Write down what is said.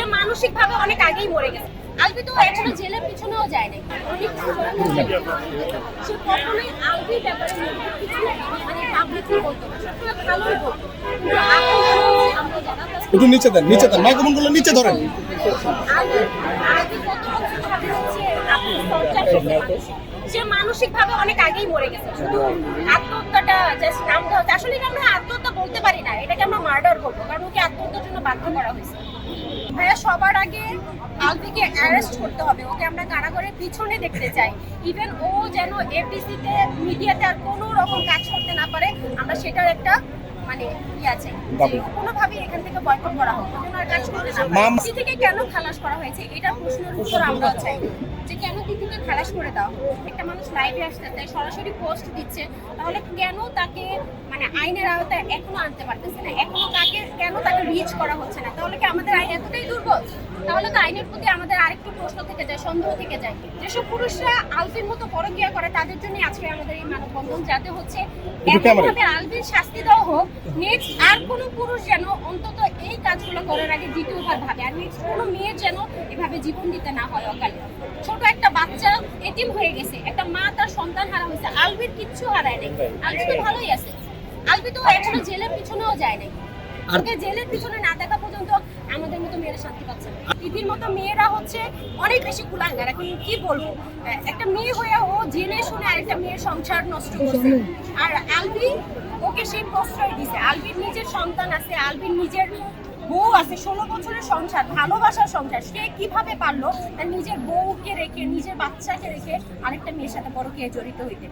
সে মানসিকভাবে অনেক আগেই মরে গেছে। আলবি তো এখনো জেলের পিছনেও যায় নাই, সে কখনোই আলবির ব্যাপারে মানে পাবলিকলি বলতো না, ভালোই বলতো। আমরা যারা একটু নিচে দেন মাইক্রোফোন গুলো নিচে ধরেন। সে মানসিকভাবে অনেক আগেই মরে গেছে। শুধু আত্মহত্যাটা জাস্ট নামটা হচ্ছে, আসলে আমরা আত্মহত্যা বলতে পারি না, এটাকে আমরা মার্ডার বলবো, কারণ ওকে আত্মহত্যার জন্য বাধ্য করা হয়েছে। ভাইয়া সবার আগে আলবিকে অ্যারেস্ট করতে হবে, ওকে আমরা কারাগারের পিছনে দেখতে চাই। ইভেন ও যেন এফডিসিতে মিডিয়াতে আর কোনো রকম কাজ করতে না পারে, আমরা সেটার একটা মানে কি আছে কোনোভাবেই এখান থেকে বয়কট করা হোক, যেন আর কাজ করতে না পারে। দিদি থেকে কেন খালাস করা হয়েছে এটা প্রশ্নের উত্তর আমরা চাই, যে কেন দিদিকে খালাস করে দেওয়া হোক। একটা মানুষ লাইভে আসতে চায়, সরাসরি পোস্ট দিচ্ছে, তাহলে কেন তাকে মানে আইনের আওতায় এখনো আনতে পারতেছে না, এখনো কেন তাকে রিচ করা হচ্ছে না? তাহলে কি আমাদের আইন এতটাই দুর্বল? তাহলে তো আইনের প্রতি আমাদের আরেকটু প্রশ্ন থেকে যায়, সন্দেহ থেকে যায়। যেসব পুরুষরা আলবির মতো পরকীয়া করে তাদের জন্য আজকে আমাদের এই মানববন্ধন, যাতে হচ্ছে এমনভাবে আলবির শাস্তি দেওয়া হোক, নেক্সট আর কোনো পুরুষ যেন অন্তত এই কাজগুলো করার আগে দ্বিতীয়বার ভাবে, আর নেক্সট কোনো মেয়ের যেন এভাবে জীবন দিতে না হয় অকালে। ছোট একটা বাচ্চা এতিম হয়ে গেছে, একটা মা তার সন্তান হারা হয়েছে, আলবির কিচ্ছু হারায় নাই, আলবি তো ভালোই আছে। আলবি তো এখনো জেলের পিছনেও যায় নাই, ওকে জেলের পিছনে না দেখা পর্যন্ত আমাদের মতো মেয়েরা শান্তি পাচ্ছে না। দিদির মতো মেয়েরা হচ্ছে অনেক বেশি কুলাঙ্গার। এখন কি বলবো, একটা মেয়ে হয়ে ও জেনে শুনে আরেকটা মেয়ের সংসার নষ্ট করছে, আর আলবি ওকে সেই প্রশ্রয় দিছে। আলবির নিজের সন্তান আছে, আলবির নিজের বউ আছে, 16 বছরের সংসার, ভালোবাসার সংসার, সে কিভাবে পারলো তার নিজের বউকে রেখে নিজের বাচ্চাকে রেখে আরেকটা মেয়ের সাথে পরকীয়ায় জড়িত হইতে?